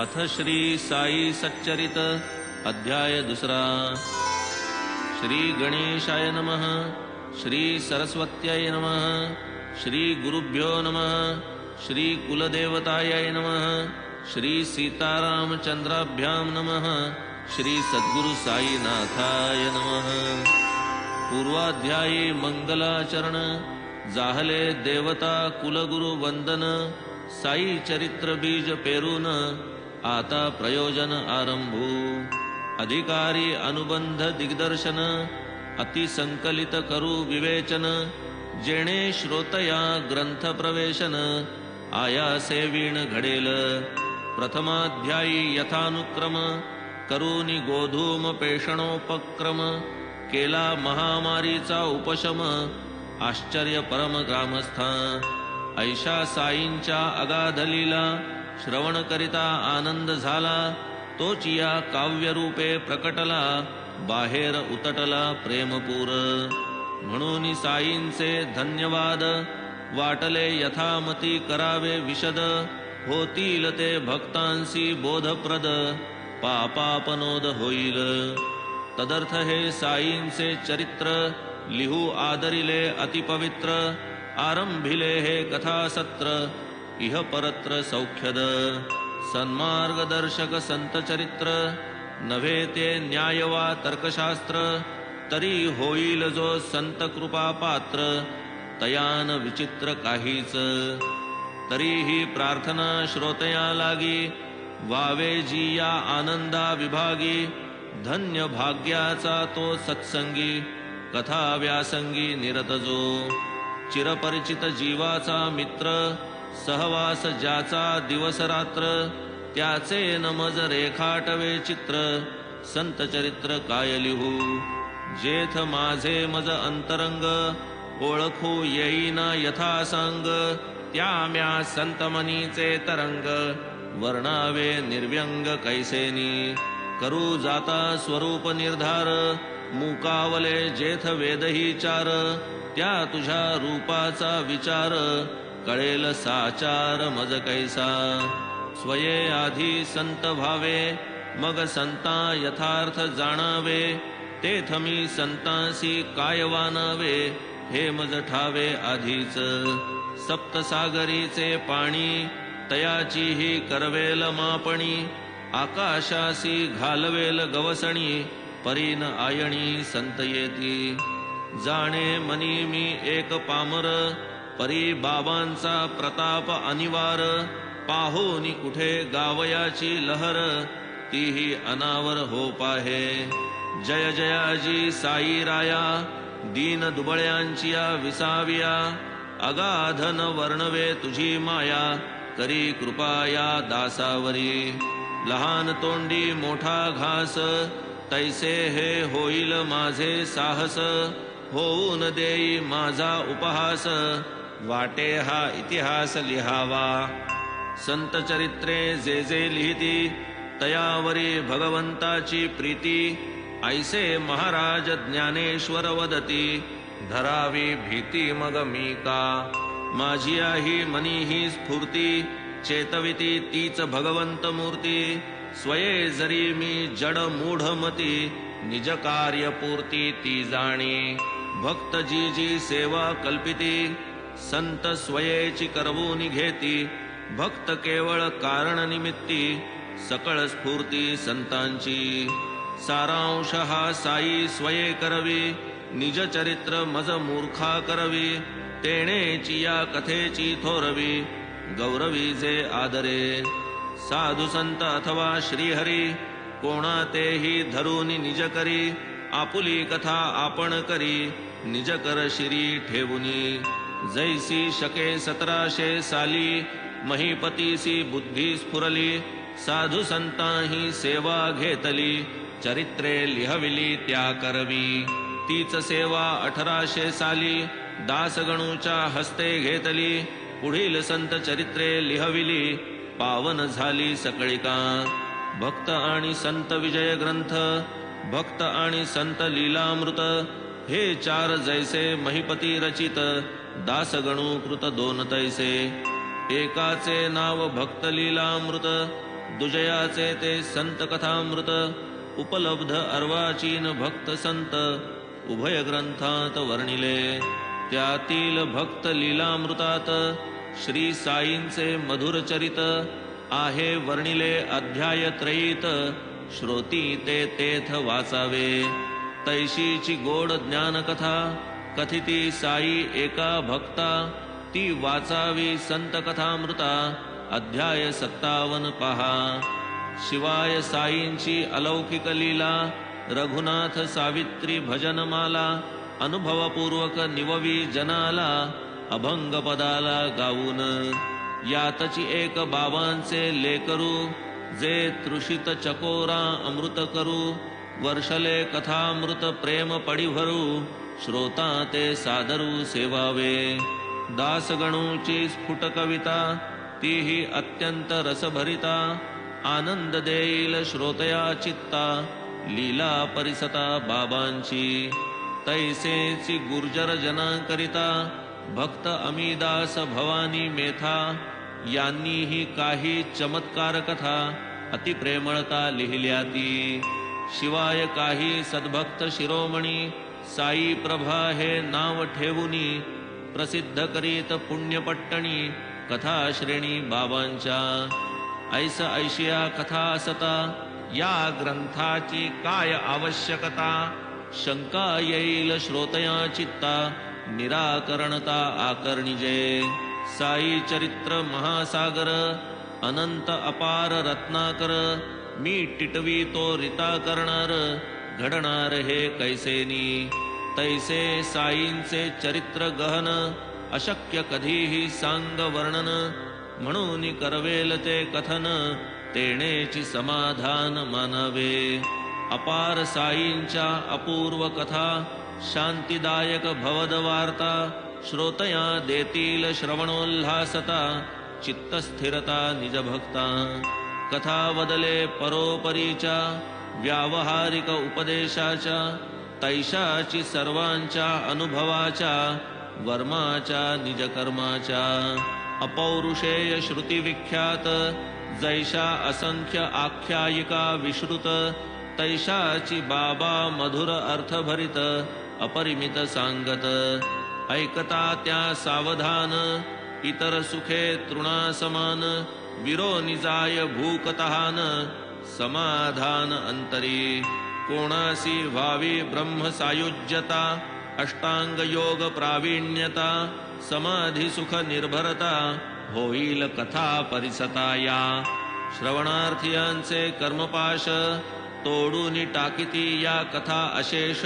अथ श्री साई सच्चरित अध्याय दुसरा। श्री गणेशाय नमः। श्री सरस्वत्यै नमः। श्री गुरुभ्यो नमः। श्री कुलदेवतायै नमः। श्री सीतारामचंद्राभ्यां नमः। श्री सद्गुरु साईनाथाय नमः। पूर्वाध्यायी मंगलाचरण। जाहले देवता कुलगुरु वंदन। साई चरित्र बीज पेरून आता प्रयोजन आरंभू। अधिकारी अनुबंध दिग्दर्शन अतिसंकलित करू विवेचन। जेणे श्रोतया ग्रंथ प्रवेशन आयासे वीण घडेल। प्रथमाध्यायी यथानुक्रम करूनी गोधूम पेषणोपक्रम। केला महामारीचा उपशम आश्चर्य परम ग्रामस्था। ऐशा साईंच्या अगाध लीला श्रवण करिता आनंद झाला। तोची या काव्यरूपे प्रकटला बाहेर उतटला प्रेमपूर। म्हणून साईंचे धन्यवाद वाटले यथामती करावे विशद। होतील ते भक्तांसी बोधप्रद पापापनोद होईल। तदर्थ हे साईंचे चरित्र लिहू आदरिले अतिपवित्र। आरंभिले हे कथासत्र इह परत्र सौख्यद। सन्मार्गदर्शक संत चरित्र नव्हे ते न्याय वा तर्कशास्त्र। तरी होईल जो संत कृपा पात्र तयान विचित्र काहीच। तरीही प्रार्थना श्रोतया लागी वावे जी या आनंदा विभागी। धन्य भाग्याचा तो सत्संगी कथा व्यासंगी निरत जो। चिरपरिचित जीवाचा मित्र सहवास ज्याचा दिवस रात्र। त्याचे नमज रेखाटवे चित्र संत चरित्र काय लिहू। जेथ माझे मज अंतरंग ओळखू येईना यथासांग। त्या म्या संतमनीचे तरंग वर्णावे निर्व्यंग कैसेनी। करू जाता स्वरूप निर्धार मुकावले जेथ वेदही चार। त्या तुझ्या रूपाचा विचार कळेल साचार मज कैसा। स्वये आधी संत भावे मग संता यथार्थ जाणावे। तेथ मी संतांसी काय वानावे हे मज ठावे आधीच। सप्तसागरीचे पाणी तयाची ही करवेल मापणी। आकाशासी घालवेल गवसणी परीन आयणी संत येती। जाणे मनी मी एक पामर परी बाबांचा प्रताप अनिवार। पाहोनी कुठे गावयाची लहर तीही अनावर हो पाहे। जय जयाजी साई राया दीन दुबळ्यांची विसाविया। अगाधन वर्णवे तुझी माया करी कृपा या दासावरी। लहान तोंडी मोठा घास तैसे हे होईल माझे साहस। होऊन देई माझा उपहास वाटे हा इतिहास लिहावा। संत चरित्रे जे जे लिहिती तयावरी भगवंताची प्रीती। ऐसे महाराज ज्ञानेश्वर वदती धरावी भीती मग मी का। माझी ही मनी ही स्फूर्ती चेतविती तीच भगवंत मूर्ती। स्वये जरी मी जड मूढमती निज कार्य पूर्ती ती जाणी। भक्त जी जी सेवा कल्पिती संत स्वयेची करवून घेती। भक्त केवळ कारण निमित्ती सकळ स्फूर्ती संतांची। सारांश हा साई स्वये करवी निज चरित्र मज मूर्खा करवी। तेणेची या कथेची थोरवी गौरवी जे आदरे। साधु संत अथवा श्रीहरी कोणा तेही धरून निज करी। आपुली कथा आपण करी निज कर शिरी ठेवुनी। जैसी शके 1700 साली महीपतीसी बुद्धी स्फुरली। साधु संताही सेवा घेतली चरित्रे लिहविली त्या करवी। तीच सेवा 1800 साली दासगणूच्या हस्ते घेतली। पुढील संत चरित्रे लिहविली पावन झाली सकळिका। भक्त आणि संत विजय ग्रंथ भक्त आणि संत लीलामृत हे चार जैसे महिपती रचित दासगणू कृत दोन तैसे। एकाचे नाव भक्त लीलामृत दुजयाचे ते संत कथामृत उपलब्ध अर्वाचीन भक्त संत उभय ग्रंथात वर्णिले. त्यातील भक्त लीलामृतात श्री साईंचे मधुर चरित आहे वर्णिले अध्याय त्रयीत. श्रोती ते तेथ वाचावे. तैशीची गोड ज्ञानकथा कथिती साई एका भक्ता. ती वाचावी संत कथामृता अध्याय 57 पहा. शिवाय साईंची अलौकिक लीला रघुनाथ सावित्री भजनमाला अनुभवपूर्वक निववी जनाला अभंगपदाला गाऊन. यातची एक बाबांचे लेकरू जे तृषित चकोरा अमृत करू. वर्षले कथामृत प्रेम पडिभरू श्रोता ते सादरू सेवावे. दासगणूची स्फुट कविता तीही अत्यंत रसभरिता. आनंद देईल श्रोतया चित्ता लीला परिसता बाबांची. तैसेची गुर्जर जनांकरिता भक्त अमीदास भवानी मेथा. यांनीही काही चमत्कार कथा अतिप्रेमळता लिहिल्या ती. शिवाय काही सद्भक्त शिरोमणी साई प्रभा हे नाव ठेवुनी प्रसिद्ध करीत पुण्यपट्टणी कथा श्रेणी बाबांच्या. ऐस ऐशिया कथा असता या ग्रंथाची काय आवश्यकता. शंका येईल श्रोतया चित्ता निराकरणता आकर्णिजे. साई चरित्र महासागर अनंत अपार रत्नाकर. मी टिटवी तो रिता करणार घडणार हे कैसेनी. तैसे साईंचे चरित्र गहन अशक्य कधीही सांग वर्णन. म्हणून करवेल ते कथन तेणेची समाधान मानावे. अपार साईंच्या अपूर्व कथा शांतिदायक भवद वार्ता. श्रोतया देतील श्रवणोल्हासता चित्तस्थिरता निजभक्ता. कथा बदले परोपरीच्या व्यावहारिक उपदेशाच्या. तैशाची सर्वांच्या अनुभवाच्या वर्माच्या निजकर्माच्या. अपौरुषेय श्रुती विख्यात जैशा असंख्य आख्यायिका विश्रुत. तैशाची बाबा मधुर अर्थभरित अपरिमित सांगत. ऐकता त्या सावधान इतर सुखे तृणासमान. विरोनिजाय भूकतहान समाधान अंतरी. कोणासी व्हावी ब्रह्म सायुज्यता. अष्टांग योग प्रावीण्यता. समाधी सुख निर्भरता होईल कथा परिसता या. श्रवणार्थियांचे कर्मपाश तोडून टाकिती या कथा अशेष.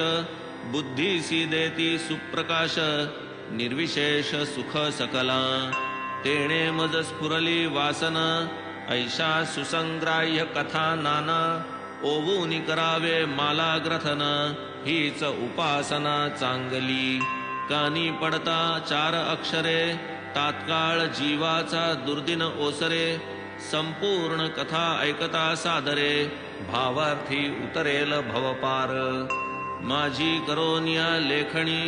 बुद्धीसी देती सुप्रकाश निर्विशेष सुख सकला. तेणे मज स्फुरली वासना ऐशा सुसंग्राह्य कथा नाना. ओवूनी करावे माला ग्रथन हीच उपासना चांगली. कानी पडता 4 अक्षरे तात्काळ जीवाचा दुर्दिन ओसरे. संपूर्ण कथा ऐकता सादरे भावार्थी उतरेल भवपार. माझी करोनिया लेखणी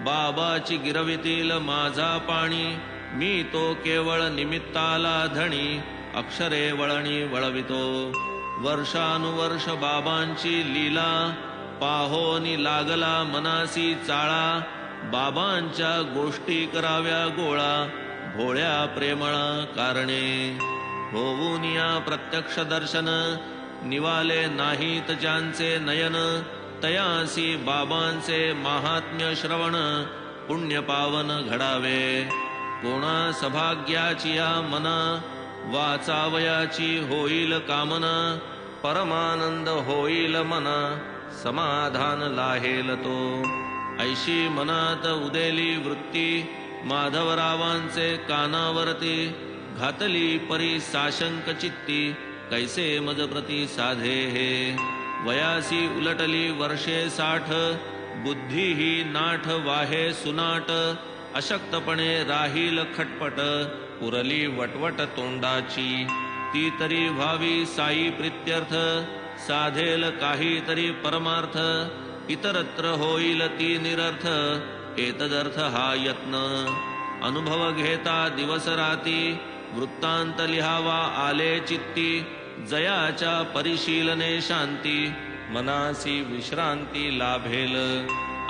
बाबाची गिरवितील माझा पाणी. मी तो केवळ निमित्ताला धणी अक्षरे वळणी वळवितो. वर्षानुवर्ष बाबांची लीला पाहोनी लागला मनासी चाळा. बाबांच्या गोष्टी कराव्या गोळा भोळ्या प्रेमळा कारणे. होऊनिया प्रत्यक्ष दर्शन निवाले नाहीत ज्यांचे नयन. तयासी बाबांचे महात्म्य श्रवण पुण्य पावन घडावे. कोणा सभाग्याची या मना वाचावयाची होईल कामना. परमानंद होईल मना समाधान लाहेल तो. ऐशी मनात उदेली वृत्ती माधवरावांचे कानावरती. घातली परी साशंक चित्ती कैसे मज प्रती साधे हे. वयासी उलटली वर्षे 60 बुद्धी ही नाठ वाहे सुनाट. अशक्तपणे राहील खटपट पुरली वटवट तोंडाची. ती तरी व्हावी साई प्रित्यर्थ साधेल काहीतरी परमार्थ. इतरत्र होईल ती निरर्थ एतदर्थ हा यत्न. अनुभव घेता दिवस राती वृत्तांत लिहावा आले चित्ती. जयाच्या परिशीलने शांती मनासी विश्रांती लाभेल.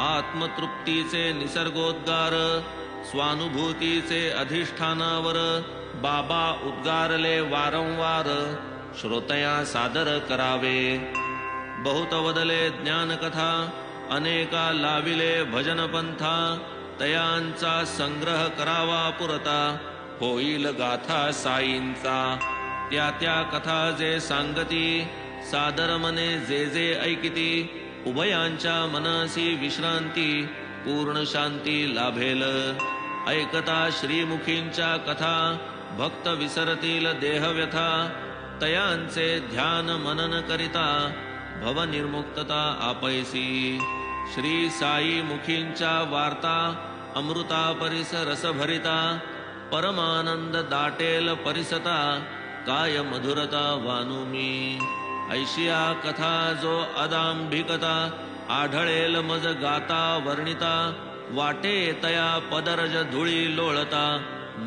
आत्मतृप्तीचे निसर्गोद्गार स्वानुभूतीचे अधिष्ठानावर बाबा उद्गारले वारंवार श्रोतया सादर करावे. बहुत वदले ज्ञानकथा अनेका लाविले भजनपंथा तयांचा संग्रह करावा पुरता होईल गाथा साईंचा. त्या त्या कथा जे सांगती सादर मने जे जे ऐकिती उभयांच्या मनसी विश्रांती पूर्ण शांती लाभेल. ऐकता श्रीमुखींच्या कथा भक्त विसरतील देहव्यथा तयांचे ध्यान मनन करिता भवनिर्मुक्तता आपैसी. श्री साई मुखींच्या वार्ता अमृता परिस रसभरिता परमानंद दाटेल परिसता काय मधुरता वानुमी. ऐशिया कथा जो अदांभिकता आढळेल मज गाता वर्णिता वाटे तया पदरज धुळी लोळता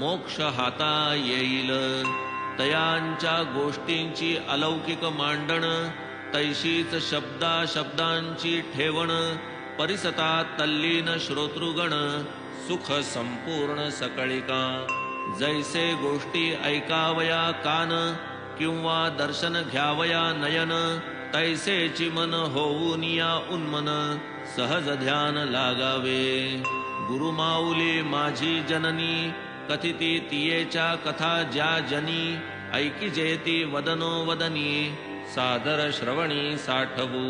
मोक्ष हाता येईल. तयांच्या गोष्टींची अलौकिक मांडण तैशीच शब्दा शब्दांची ठेवण परिसता तल्लीन श्रोतृगण सुख संपूर्ण सकळिका. जैसे गोष्टी ऐकावया कान किंवा दर्शन घ्यावया नयन तैसेची मन होऊन या उन्मन सहज ध्यान लागावे. गुरुमाऊली माझी जननी कथिती तियेच्या कथा ज्या जनी ऐकी जेती वदनो वदनी सादर श्रवणी साठवू.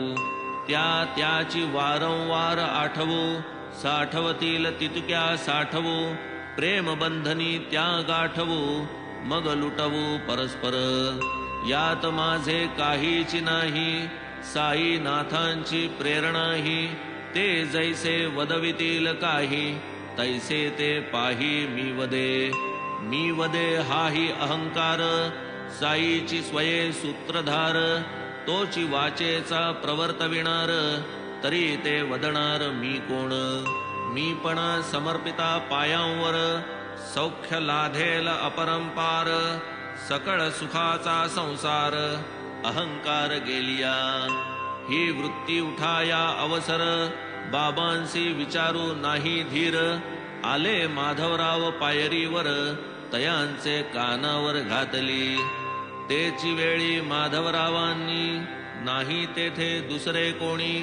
त्या त्याची वारंवार आठवू साठवतील तितक्या साठवू प्रेम बंधनी त्या गाठवू मग लुटवू परस्पर. यात माझे काहीच नाही साईनाथांची प्रेरणाही ते जैसे वदवितील काही तैसे ते पाही मी वदे. मी वदे हाही अहंकार साईची स्वये सूत्रधार तोची वाचेचा प्रवर्तविणार तरी ते वदणार मी कोण. मी पण समर्पिता पायांवर सौख्य लाधेल अपरंपार सकळ सुखाचा संसार अहंकार गेलिया. ही वृत्ती उठाया अवसर बाबांसी विचारू नाही धीर. आले माधवराव पायरीवर तयांचे कानावर घातली. तेची वेळी माधवरावांनी नाही तेथे दुसरे कोणी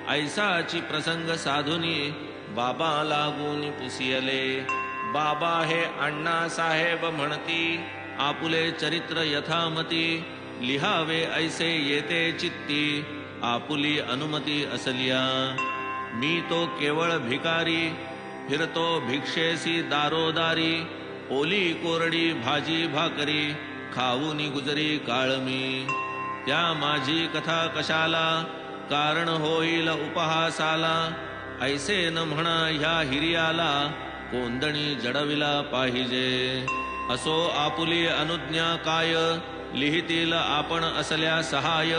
ऐसाची प्रसंग साधुनी बाबा लागून पुसियले. बाबा हे अण्णासाहेब म्हणती आपुले चरित्र यथामती लिहावे ऐसे येते चित्ती आपुली अनुमती असलिया. मी तो केवळ भिकारी फिरतो भिक्षेसी दारोदारी ओली कोरडी भाजी भाकरी खाऊनी गुजरी काळ मी. त्या माझी कथा कशाला कारण होईल उपहासाला ऐसे न म्हणा ह्या हिरियाला कोंदणी जडविला पाहिजे. असो आपुली अनुज्ञा काय लिहितील आपण असल्या सहाय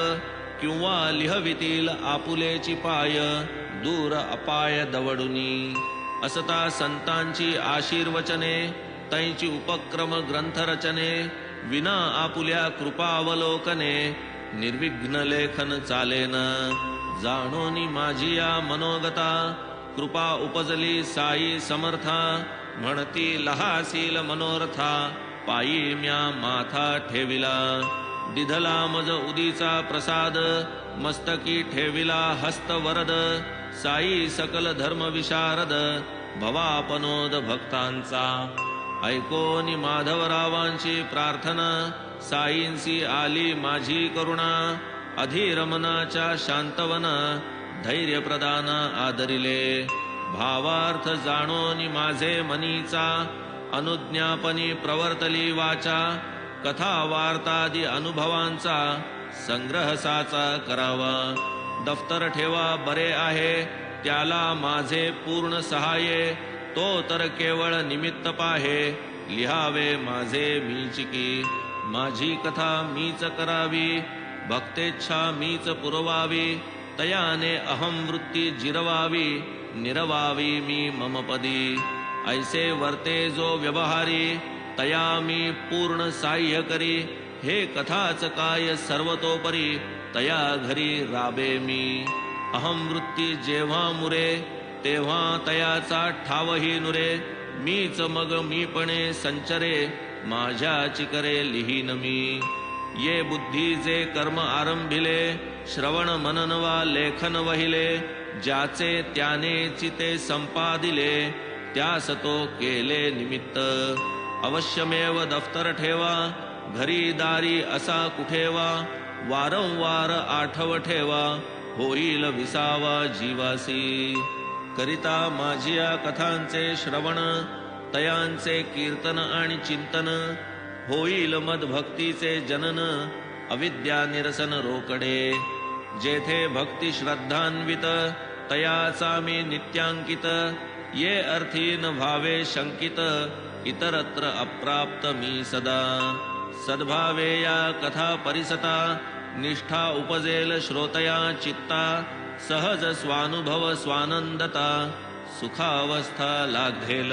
किंवा लिहवितील आपुलेची पाय दूर अपाय दवडुनी. असता संतांची आशीर्वचने तैची उपक्रम ग्रंथरचने विना आपुल्या कृपावलोकने निर्विघ्न लेखन चालेन. जाणोनी माझी या मनोगता कृपा उपजली साई समर्था म्हणती लहासील मनोरथा पायी म्या माथा ठेविला. दिधला मज उदीचा प्रसाद मस्तकी ठेविला हस्त वरद साई सकल धर्म विशारद भवापनोद भक्तांचा. ऐकोनी माधवरावांची प्रार्थना साईंसी आली माझी करुणा. अधीरमनाच्या शांतवना धैर्य प्रदाना आदरिले. भावार्थ जाणोनी माझे मनीचा अनुज्ञापनी प्रवर्तली वाचा. कथा वार्तादी अनुभवांचा संग्रह साचा करावा. दफ्तर ठेवा बरे आहे त्याला माझे पूर्ण सहाय्य. तो तर केवळ निमित्त पाहे लिहावे माझे मीचिकी. माझी कथा मीच करावी भक्तेच्छा मीच पुरवावी. तयाने अहम वृत्ती जिरवावी निरवावी मी मम पदी. ऐसे वर्ते जो व्यवहारी तया मी पूर्ण साह्य करी. हे कथाच काय सर्वतोपरी तया घरी राबे मी. अहम वृत्ती जेव्हा मुरे तेव्हा तयाचा ठावही नुरे. मीच मग मीपणे संचरे माझ्याची करे लिहीन मी. ये बुद्धीचे कर्म आरंभिले श्रवण मनन वा लेखन वहिले. ज्याचे त्याने चिते संपादिले त्यास तो केले निमित्त. अवश्यमेव दफ्तर ठेवा घरी दारी असा कुठेवा. वारंवार आठव ठेवा होईल विसावा जीवासी. करिता माझिया कथांचे श्रवण तयांचे कीर्तन आणि चिंतन. होईल मद भक्तीचे जनन अविद्या निरसन रोकडे. जेथे भक्ती श्रद्धान्वित तयाचा मी नित्यांकित. ये अर्थी न भावे शंकित इतरत्र अप्राप्त मी सदा. सद्भावे या कथा परिसता निष्ठा उपजेल श्रोतया चित्ता. सहज स्वानुभव स्वानंदता सुखावस्था लाघेल.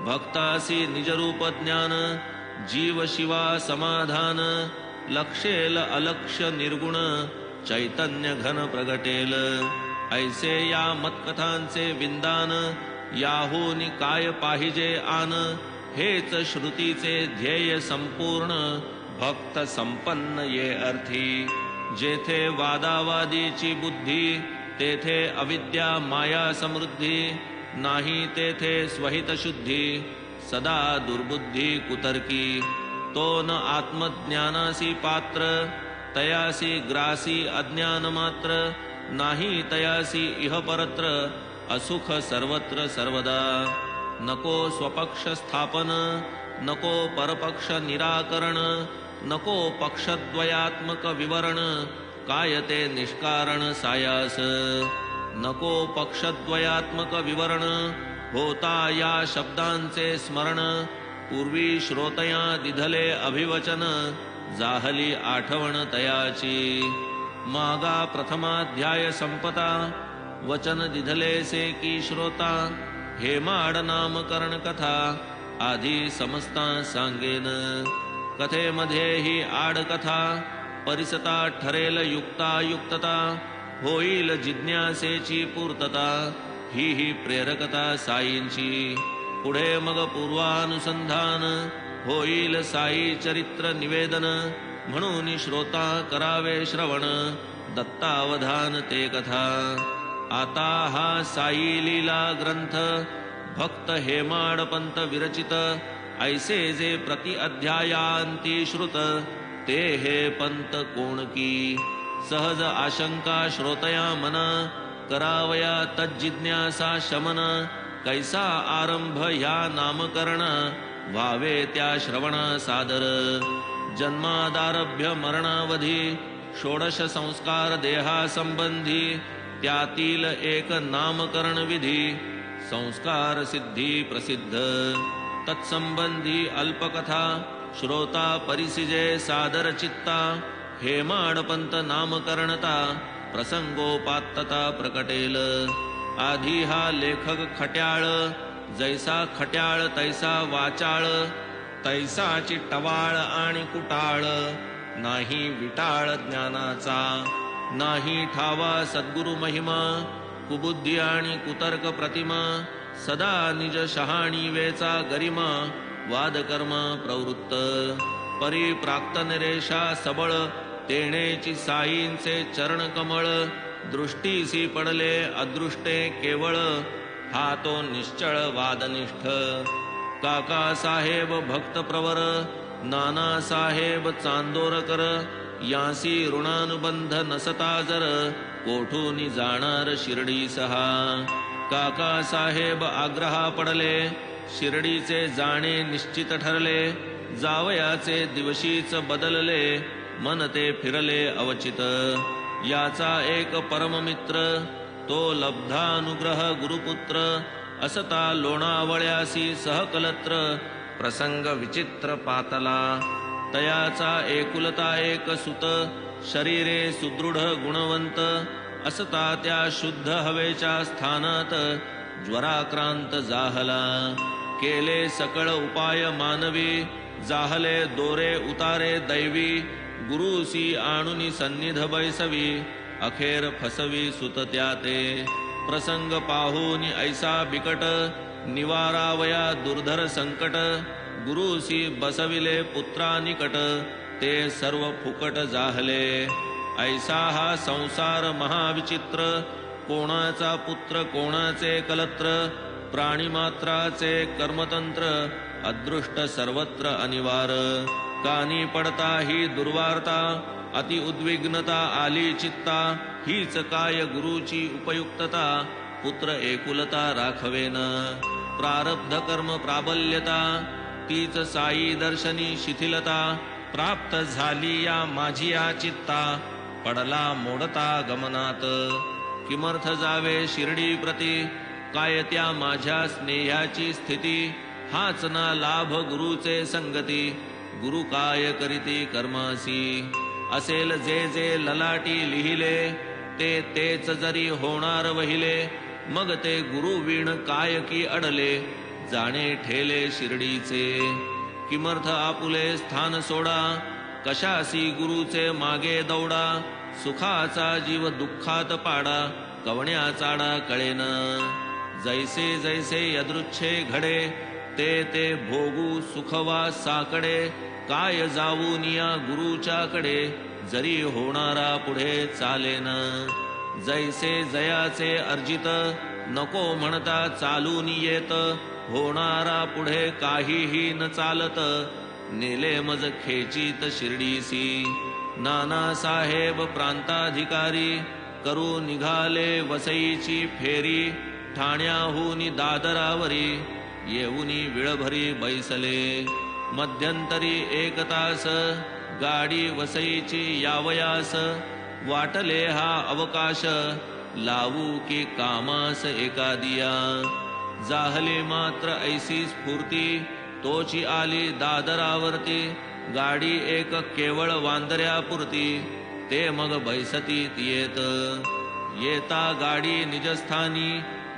भक्तासी निजरूप ज्ञान जीव शिवा समाधान. लक्षेल अलक्ष्य निर्गुण चैतन्य घन प्रगटेल. ऐसे या मतकथांचे विंदान याहून काय पाहिजे आन. हेच श्रुतीचे ध्येय संपूर्ण भक्त संपन्न ये अर्थी. जेथे वादावादीची बुद्धी तेथे अविद्या माया समृद्धी. नाही तेथे स्वहित शुद्धी सदा दुर्बुद्धी कुतर्की. तो न आत्मज्ञानासी पात्र तयासी ग्रासी अज्ञान मात्र. नाही तयासी इह परत्र असुख सर्वत्र सर्वदा. नको स्वपक्ष स्थापन नको परपक्ष निराकरण. नको पक्षद्वयात्मक विवरण काय ते निष्कारण सायास. नको पक्षद्वयात्मक विवरण होता या शब्दांचे स्मरण. पूर्वी श्रोतया दिधले अभिवचन जाहली आठवण तयाची. मागा प्रथमाध्याय संपता वचन दिधलेसे की श्रोता. हेमाड नामकरण कथा आधी समस्ता सांगेन. कथेमध्ये ही आडकथा परिसता ठरेल युक्तायुक्तता. होईल जिज्ञासेची पूर्तता ही प्रेरकता साईंची. पुढे मग पूर्वानुसंधान होईल साई चरित्र निवेदन. म्हणून श्रोता करावे श्रवण दत्तावधान ते कथा. आता हा साई लीला ग्रंथ भक्त हेमाडपंत विरचित. ऐसे जे प्रति अध्यायांती श्रुत ते हे पंत कोण की. सहज आशंका श्रोतया मन करावया तज्जिज्ञासा शमन. कैसा आरंभ ह्या नामकरण व्हावे त्या श्रवण सादर. जन्मादारभ्य मरणावधी षोडश संस्कार देहा संबंधी. त्यातील एक नामकरण विधी संस्कार सिद्धी प्रसिद्ध. तत्संबंधी अल्पकथा श्रोता परिसिजे सादर चित्ता. हेमाडपंत नामकरणता प्रसंगोपात्तता प्रकटेल. आधी हा लेखक खट्याळ जैसा खट्याळ तैसा वाचाळ. तैसाची टवाळ आणि कुटाळ नाही विटाळ ज्ञानाचा. नाही ठावा सद्गुरु महिमा कुबुद्धी आणि कुतर्क प्रतिमा. सदा निज शहाणीवेचा गरिमा वादकर्म प्रवृत्त. परिप्राक्त निरेषा सबळ तेणेची साईंचे चरण कमळ. दृष्टीसी पडले अदृष्टे केवळ हा तो निश्चळ वादनिष्ठ. काका साहेब भक्त प्रवर नाना साहेब चांदोरकर. यासी ऋणानुबंध नसता जर कोठूनी जाणार शिर्डी सहा. काका साहेब आग्रहा पडले शिर्डीचे जाणे निश्चित ठरले. जावयाचे दिवशीच बदलले मन ते फिरले अवचित. याचा एक परममित्र तो लब्धानुग्रह गुरुपुत्र. असता लोणावळ्यासी सहकलत्र प्रसंग विचित्र पातला. तयाचा एकुलता एक सुत शरीरे सुदृढ गुणवंत. असता त्या शुद्ध हवेच्या स्थानात ज्वराक्रांत जाहला. केले सकळ उपाय मानवी जाहले दोरे उतारे दैवी गुरुसी आणुनी सन्निध बैसवी अखेर फसवी सुत त्याते प्रसंग पाहूनी ऐसा बिकट निवारावया दुर्धर संकट गुरुसी बसविले पुत्रा निकट ते सर्व फुकट जाहले ऐसा हा संसार महाविचित्र कोणाचा पुत्र कोणाचे कलत्र प्राणिमात्राचे कर्मतंत्र अदृष्ट सर्वत्र अनिवार कानी पडता ही दुर्वार्ता अति उद्विग्नता आली चित्ता हीच काय गुरुची उपयुक्तता पुत्र एकुलता राखवेन प्रारब्ध कर्म प्राबल्यता तीच साई दर्शनी शिथिलता प्राप्त झाली या माझी या चित्ता पडला मोडता गमनात किमर्थ जावे शिर्डी प्रती काय त्या माझ्या स्नेहाची स्थिती हाच ना लाभ गुरुचे संगती गुरु काय करीती कर्मासी असेल जे जे ललाटी लिहिले ते तेच जरी होणार वहिले मग ते गुरु वीण काय की अडले जाणे ठेले शिर्डीचे किमर्थ आपुले स्थान सोडा कशासी गुरुचे मागे दौडा सुखाचा जीव दुःखात पाडा कवण्या चाडा कळेन जैसे जैसे यदृच्छे घडे ते ते भोगू सुखवा साकडे काय जाऊन या गुरुच्याकडे जरी होणारा पुढे चालेन जैसे जयाचे अर्जित नको म्हणता चालून येत होणारा पुढे काहीही न चालत नेले मज खेचीत शिर्डीसी नाना साहेब प्रांताधिकारी करू निघाले वसईची फेरी ठाण्याहून दादरावरी येऊनी विळभरी बैसले मध्यंतरी 1 तास गाडी वसईची यावयास वाटले हा अवकाश लावू की कामास एकादिया जाहली मात्र ऐसी स्फूर्ती तोची आली दादरावरती गाडी एक केवळ वांदऱ्यापुरती ते मग बैसती येत येता गाडी निजस्थानी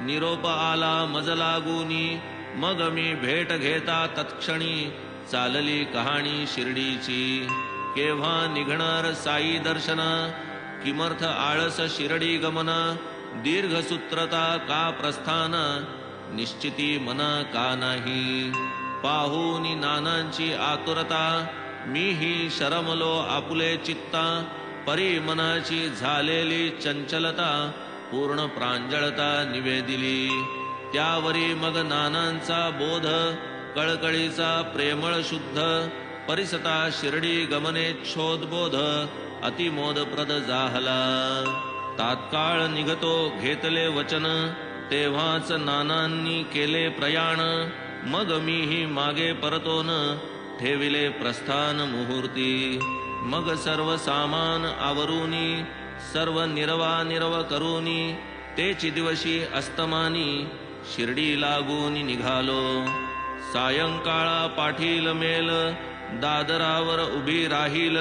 निरोप आला मज लागूनी मग मी भेट घेता तत्क्षणी चालली कहाणी शिर्डीची केव्हा निघणार साई दर्शन किमर्थ आळस शिर्डी गमन दीर्घसूत्रता का प्रस्थान निश्चिती मना का नाही पाहूनी नानांची आतुरता मीही शरमलो आपुले चित्ता परी मनाची झालेली चंचलता पूर्ण प्रांजळता निवेदिली त्यावरी मग नानांचा बोध कळकळीचा प्रेमळ शुद्ध परिसता शिर्डी गमनेच्छोदबोध अतिमोदप्रद जाहला तात्काळ निघतो घेतले वचन तेव्हाच नानांनी केले प्रयाण मग मीही मागे परतोन ठेविले प्रस्थान मुहूर्ती मग सर्व सामान आवरूनी सर्व निरव करूनी तेची दिवशी अस्तमानी शिर्डी लागून निघालो सायंकाळा पाठील मेल दादरावर उभी राहील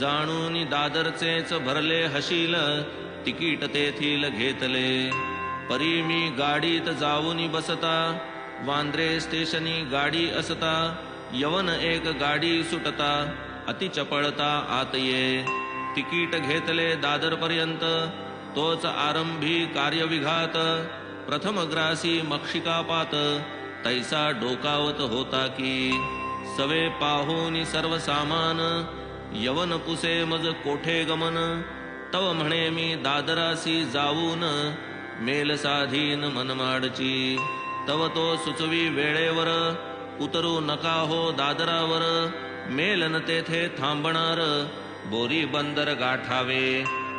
जाणून दादरचेच भरले हशील तिकीट तेथील घेतले परी मी गाडीत जाऊन बसता वांद्रे स्टेशनी गाडी असता यवन एक गाडी सुटता अति चपळता आत ये तिकीट घेतले दादरपर्यंत तोच आरंभी कार्यविघात प्रथम ग्रासी मक्षिकापात तैसा डोकावत होता की सवे पाहून सर्व सामान यवन पुसे मज कोठे गमन तव म्हणे मी दादरासी जाऊन मेल साधीन मनमाडची तव तो सुचवी वेळेवर उतरू नका हो दादरावर मेल न तेथे थांबणार बोरी बंदर गाठावे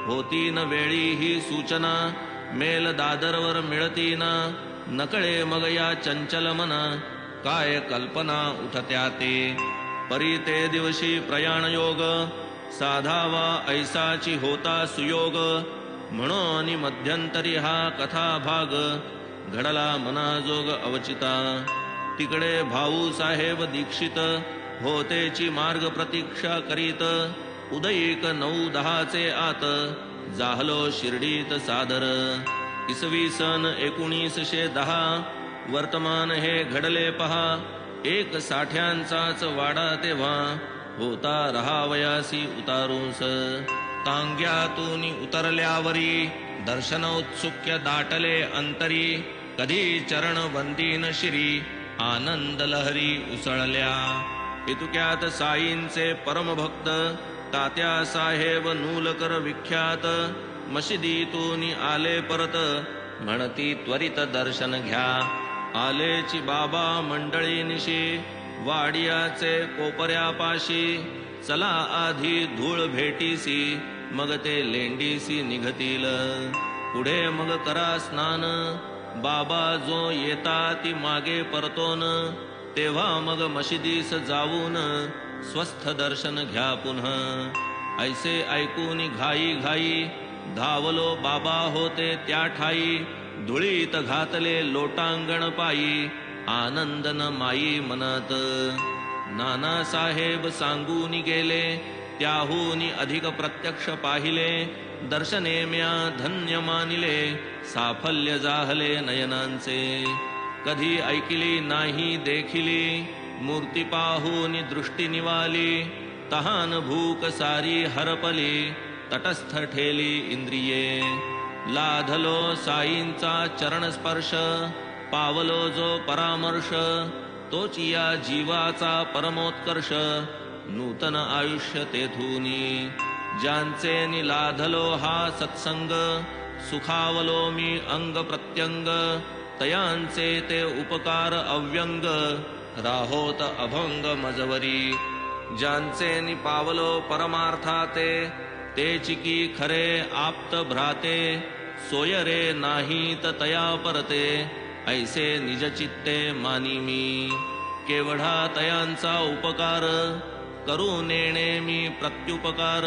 होती न वेळी ही सूचना मेल दादरवर मिळती ना नकळे मग या चंचल मना काय कल्पना उठत्या ते परी ते दिवशी प्रयाण योग साधावा ऐसाची होता सुयोग म्हणून मध्यंतरी हा कथा भाग घडला मनाजोग अवचिता तिकडे भाऊ साहेब दीक्षित होतेची मार्ग प्रतीक्षा करीत उदयिक 9-10 आत जाहलो शिर्डीत सादर इसवी सन 1910 वर्तमान हे घडले पहा एक साठ्यांचाच वाडा तेव्हा होता रहावयासी उतारूस. तांग्यातून उतरल्यावरी दर्शनौत्सुक्य दाटले अंतरी. कधी चरण वंदीन शिरी आनंद लहरी उसळल्या. इतक्यात साईंचे परमभक्त तात्या साहेब नूलकर विख्यात मशिदीतून आले परत. म्हणती त्वरित दर्शन घ्या. आलेची बाबा मंडळी निशी वाडियाचे कोपऱ्यापाशी. चला आधी धूळ भेटीसी मग ते लेंडीसी निघतील. पुढे मग करा स्नान बाबा जो येता ती मागे परतोन. तेव्हा मग मशिदीस जाऊन स्वस्थ दर्शन घ्या पुन्हा. ऐसे ऐकून घाई घाई धावलो बाबा होते त्या ठाई. धुळीत घातले लोटांगण पायी आनंद न माई मनात. नानासाहेब सांगून गेले त्याहून अधिक प्रत्यक्ष पाहिले. दर्शने म्या धन्य मानिले साफल्य जाहले नयनांचे. कधी ऐकिली नाही देखिली मूर्ती पाहून दृष्टी निवाली. तहान भूक सारी हरपली तटस्थ ठेली इंद्रिये. लाधलो साईंचा चरण स्पर्श पावलो जो परामर्श. तोच या जीवाचा परमोत्कर्ष नूतन आयुष्य तेथूनी. ज्यांचे निलाधलो हा सत्संग सुखावलो मी अंग प्रत्यंग. तयांचे ते उपकार अव्यंग राहोत अभंग मजवरी. ज्यांचे निपावलो परमार्थाते तेची की खरे आप्त भ्राते. सोयरे नाहीत तया परते ऐसे निज चित्ते मानी मी. केवढा तयांचा उपकार करू नेणे मी प्रत्युपकार.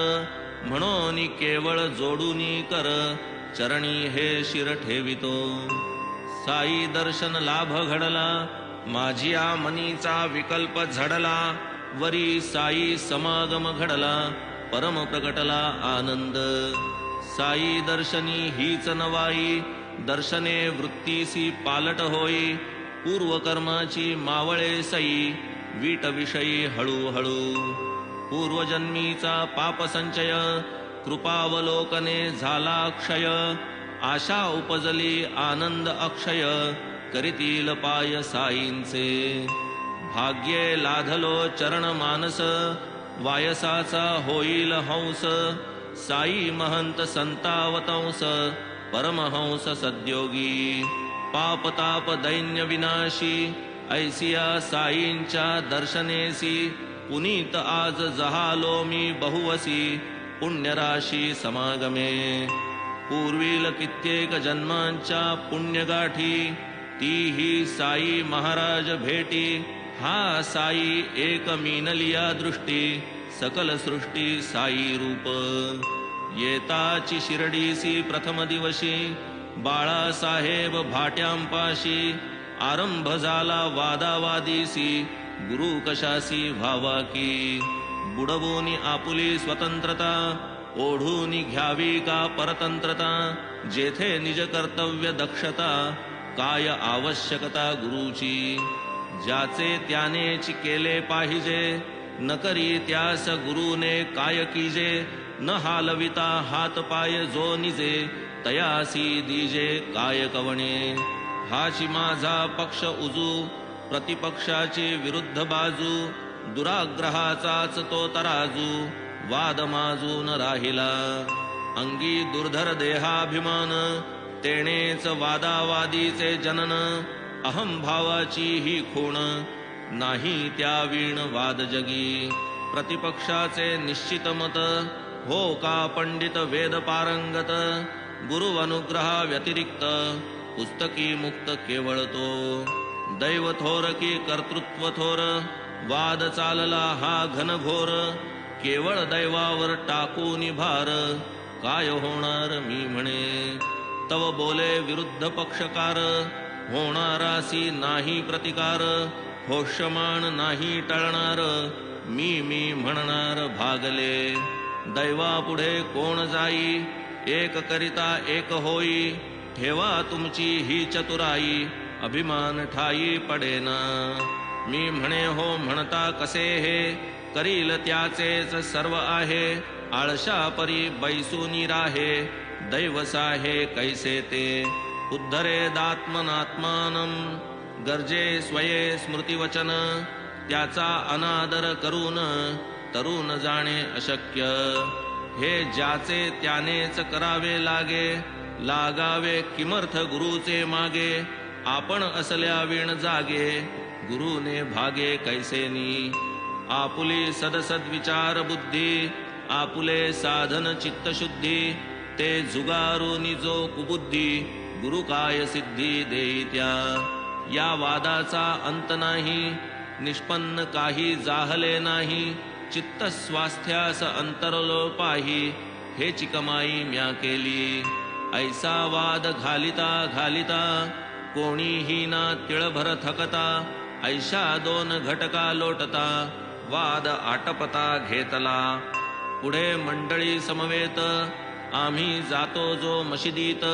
म्हणून केवळ जोडूनी कर चरणी हे शिर ठेवितो. साई दर्शन लाभ घडला माझिया मनीचा विकल्प झडला. वरी साई समागम घडला परम प्रकटला आनंद. साई दर्शनी हीच नवाई दर्शने वृत्तीसी पालट होई. पूर्वकर्माची मावळे सई वीट विषयी हळूहळू. पूर्वजन्मीचा पापसंचय कृपावलोकने झाला क्षय. आशा उपजली आनंद अक्षय करीतील पाय साईंचे. भाग्ये लाधलो चरण मानस वायसाचा होईल हंस. साई महंत संतावतंस परमहंस सद्योगी. पापताप दैन्य विनाशी ऐसिया साईंच्या दर्शनेसी. पुनीत आज जहालो मी बहुवसी पुण्यराशी समागमे. पूर्वील कित्येक जन्मांच्या पुण्यगाठी तीही साई महाराज भेटी. हा साई एक मीनलिया दृष्टी सकल सृष्टी साई रूप. येताची शिर्डीसी प्रथम दिवशी बाळासाहेब भाट्यांपाशी. आरंभ झाला वादावादीसी गुरु कशासी व्हावा की. बुडवून आपुली स्वतंत्रता ओढून घ्यावी का परतंत्रता. जेथे निज कर्तव्य दक्षता काय आवश्यकता गुरुची. ज्याचे त्यानेच केले पाहिजे न करी त्यास गुरुने काय कीजे. न हालविता हात पाय जो निजे तयासी दीजे काय कवणे. हाची माझा पक्ष उजू प्रतिपक्षाची विरुद्ध बाजू. दुराग्रहाचाच तो तराजू वाद माजून राहिला. अंगी दुर्धर देहाभिमान तेणेच वादावादीचे जनन. अहंभावाची ही खूण नाही त्या वीण वाद जगी. प्रतिपक्षाचे निश्चित मत हो का पंडित वेद पारंगत. गुरु अनुग्रहा व्यतिरिक्त पुस्तकी मुक्त केवळ तो. दैव थोर की कर्तृत्व थोर वाद चालला हा घनघोर. केवळ दैवावर टाकून भार काय होणार मी म्हणे. तव बोले विरुद्ध पक्षकार होणारासी नाही प्रतिकार. होष्यमान नाही टळणार मी म्हणणार भागले. दैवापुढे कोण जाई एक करिता एक होई. ठेवा तुमची ही चतुराई अभिमान ठाई पडेना. मी म्हणे हो म्हणता कसे हे, करील त्याचेच सर्व आहे. आळशा परी बैसूनी राहे, दैवसा हे कैसे ते. उद्धरेदात्मनात्मानं, गर्जे स्वये स्मृतिवचन. त्याचा अनादर करून तरुण जाणे अशक्य. हे ज्याचे त्यानेच करावे लागे, लागावे किमर्थ गुरुचे मागे. आपण असल्या विण जागे, गुरुने भागे कैसेनी. आपुली सदसद विचार बुद्धी, आपुले साधन चित्तशुद्धी. ते जुगारुनी जो कुबुद्धी, गुरु काय सिद्धी देई त्या. या वादाचा अंत नाही, निष्पन्न काही जाहले नाही. चित्त स्वास्थ्यास अंतरलोपाही, हे चिकमाई म्या केली. ऐसा वाद घालिता घालिता, कोणीही ना तिळभर थकता. ऐशा दोन घटका लोटता, वाद आटपता घेतला. पुढे मंडळी समवेत, आम्ही जातो जो मशिदीत.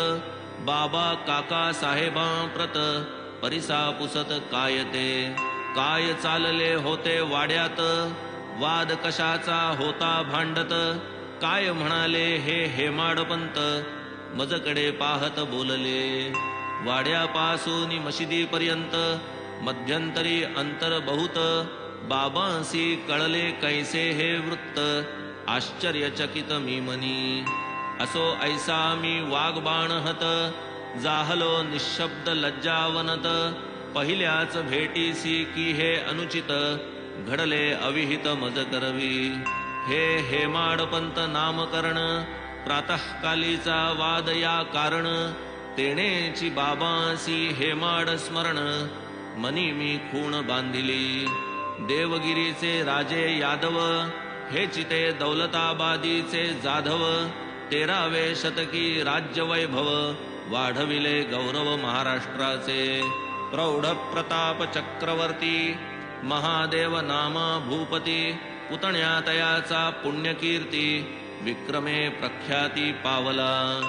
बाबा काका साहेबा प्रत, परिसा पुसत काय ते. काय चालले होते वाड्यात, वाद कशाचा होता भांडत. काय म्हणाले हे हेमाडपंत, मजकडे पाहत बोलले. वाड्यापासून मशिदीपर्यंत मध्यंतरी अंतर बहुत. बाबांसी कळले कैसे हे वृत्त, आश्चर्यचकित मी मनी. असो ऐसा मी वाग्बाणहत, जाहलो निशब्द लज्जावनत. पहिल्याच भेटीसी की हे अनुचित, घडले अविहित मज करवी. हे हेमाडपंत नामकरण, प्रातःकालीचा वाद या कारण. तेणेची बाबांसी हेमाड स्मरण, मनी मी खूण बांधिली. देवगिरीचे राजे यादव, हे चिते दौलताबादीचे जाधव. 13वे शतकी राज्यवैभव, वाढविले गौरव महाराष्ट्राचे. प्रौढ प्रताप चक्रवर्ती, महादेव नामा भूपती. पुतण्या तयाचा पुण्यकीर्ती, विक्रमे प्रख्याती पावला.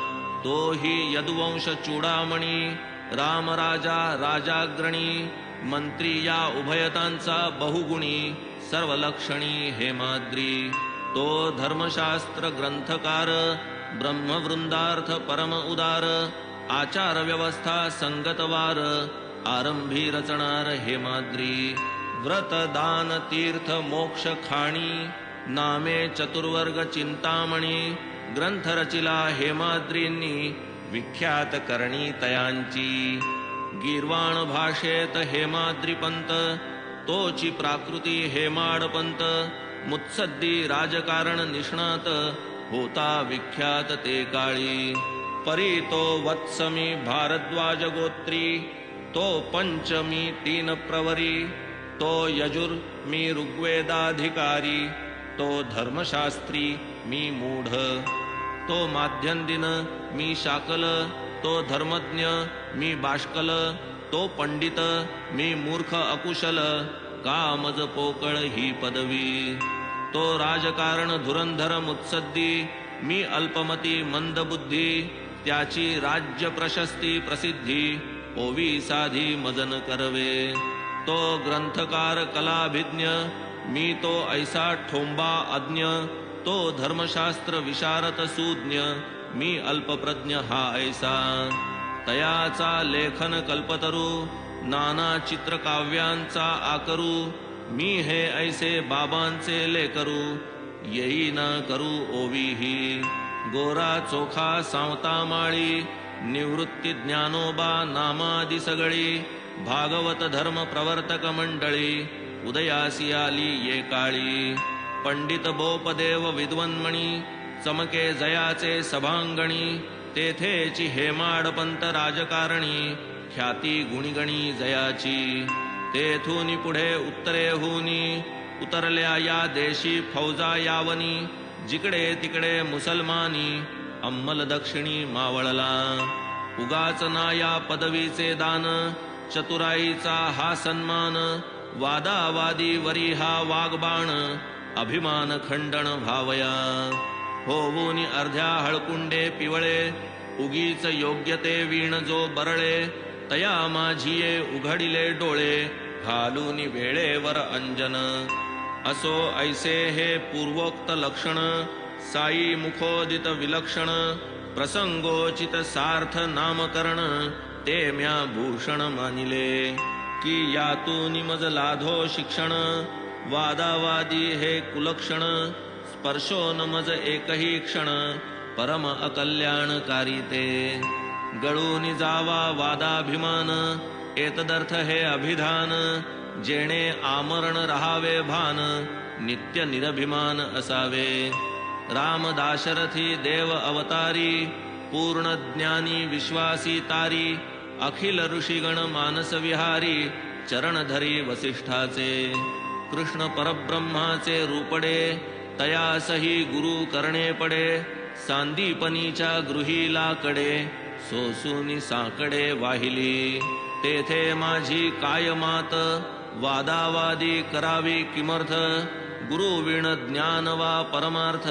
तोही यदुवंश चूडामणी, रामराजा राजाग्रणी. मंत्री या उभयतांचा बहुगुणी, सर्वलक्षणी हेमाद्री. तो धर्मशास्त्र ग्रंथकार, ब्रह्मवृंदार्थ परम उदार. आचार व्यवस्था संगतवार, आरंभी रचणार हेमाद्री. व्रत दान तीर्थ मोक्ष खाणी, नामे चतुर्वर्ग चिंतामणी. ग्रंथ रचिला हेमाद्रींनी, विख्यात करणी तयांची. गीर्वाण भाषेत हेमाद्रीपंत, तोची प्राकृती हेमाडपंत. मुत्सद्दी राजकारण निष्णात, होता विख्यात ते काळी. परी तो वत्समी भारद्वाज गोत्री, तो पंचमी 3 प्रवरी. तो यजुर मी ऋग्वेदाधिकारी, तो धर्मशास्त्री मी मूढ. तो माध्यंदिन मी शाकल, तो धर्मज्ञ मी बाष्कल. तो पंडित मी मूर्ख अकुशल, कामज पोकळ ही पदवी. तो राजकारण धुरंधर मुत्सद्दी, मी अल्पमती मंदबुद्धी. त्याची राज्य प्रशस्ती प्रसिद्धी, ओवी साधी मजन करवे. तो ग्रंथकार कलाभिज्ञ, मी तो ऐसा ठोंबा अज्ञ. तो धर्मशास्त्र विशारद सूज्ञ, मी अल्पप्रज्ञ हा ऐसा. तयाचा लेखन कल्पतरू, नाना चित्रकाव्यांचा आकरू. मी हे ऐसे बाबांचे लेकरू, येई न करू ओवीही. गोरा चोखा सावता माळी, निवृत्ती ज्ञानोबा नामादी सगळी. भागवत धर्म प्रवर्तक मंडळी, उदयासी आली ये काळी. पंडित बोपदेव विद्वन्मणी, चमके जयाचे सभांगणी. तेथेची हेमाडपंत राजकारणी, ख्याती गुणिगणी जयाची. तेथून पुढे उत्तरेहूनी, उतरल्या या देशी फौजा यावनी. जिकडे तिकडे मुसलमानी, अंमल दक्षिणी मावळला. उगाच ना या पदवीचे दान, चतुराईचा हा सन्मान. वादावादी वरी हा वागबाण, अभिमान खंडन भावया. होऊन अर्ध्या हळकुंडे पिवळे, उगीच योग्य ते वीण जो बरळे. तया माझिये उघडिले डोळे, घालून वेळेवर अंजन. असो ऐसे हे पूर्वोक्त लक्षण, साई मुखोदित विलक्षण. प्रसंगोचित सार्थ नामकरण, ते म्या भूषण मानिले. की यातून मज लाधो शिक्षण, वादावादी हे कुलक्षण. स्पर्शो न मज एकही क्षण, परम अकल्याणकारी ते. गळून जावा वादाभिमान, एतदर्थ हे अभिधान. जेणे आमरण रहावे भान, नित्य निरभिमान असावे. राम दाशरथी देव अवतारी, पूर्ण ज्ञानी विश्वासी तारी. अखिल ऋषिगण मानस विहारी, चरणधरी वसिष्ठाचे. कृष्ण परब्रह्माचे रूपडे, तयासही गुरु करणे पडे. सांदीपनीच्या गृहीला कडे, सोसूनी साकडे वाहिली. तेथे माझी काय मात, वादावादी करावी किमर्थ. गुरुविण ज्ञान वा परमार्थ,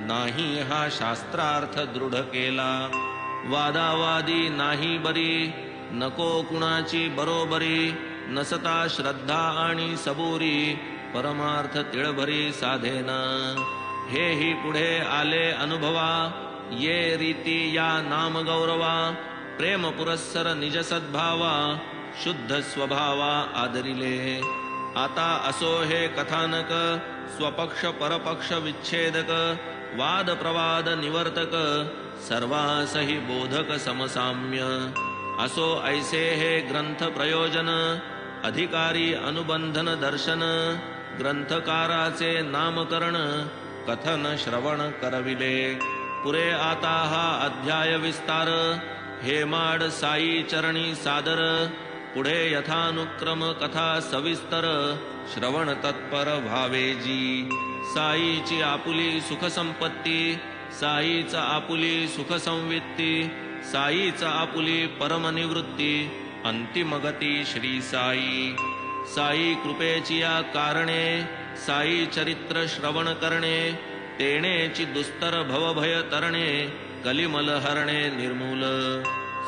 नाही हा शास्त्रार्थ दृढ केला. वादावादी नाही बरी, नको कुणाची बरोबरी. नसता श्रद्धा आणि सबुरी, परमार्थ तिळभरी साधेना. हेही पुढे आले अनुभवा, ये रीती या नाम गौरवा. प्रेम पुरस्सर निज सद्भावा, शुद्ध स्वभावा आदरिले. आता असो हे कथानक, स्वपक्ष परपक्ष विच्छेदक. वाद प्रवाद निवर्तक, सर्वासही बोधक समसाम्य. असो ऐसे हे ग्रंथ प्रयोजन, अधिकारी अनुबंधन दर्शन. ग्रंथकाराचे नामकरण, कथन श्रवण करविले. पुरे आता हा अध्याय विस्तार, हेमाड साई चरणी सादर. पुढे यथानुक्रम कथा सविस्तर, श्रवण तत्पर भावेजी. साईची आपुली सुख संपत्ती, साईचा आपुली सुख संवित्ती. साईचा आपुली परमनिवृत्ती, अंतिमगती श्री साई. साई कृपेची या कारणे, साई चरित्र श्रवण करणे. तेणेची दुस्तर भवभय तरणे, कलिमल हरणे निर्मूल.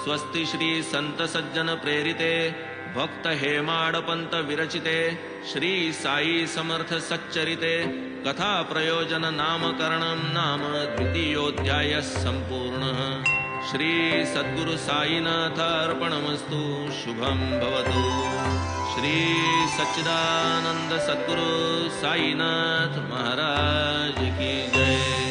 स्वस्ति श्री संत सज्जन प्रेरिते, भक्त हेमाडपंत विरचिते. श्री साई समर्थ सच्चरिते, कथा प्रयोजन नामकरणं नाम द्वितीयोऽध्यायः संपूर्णः. श्री सद्गुरु साईनाथ अर्पणमस्तु. शुभं भवतु. श्री सच्चिदानंद सद्गुरु साईनाथ महाराज की जय.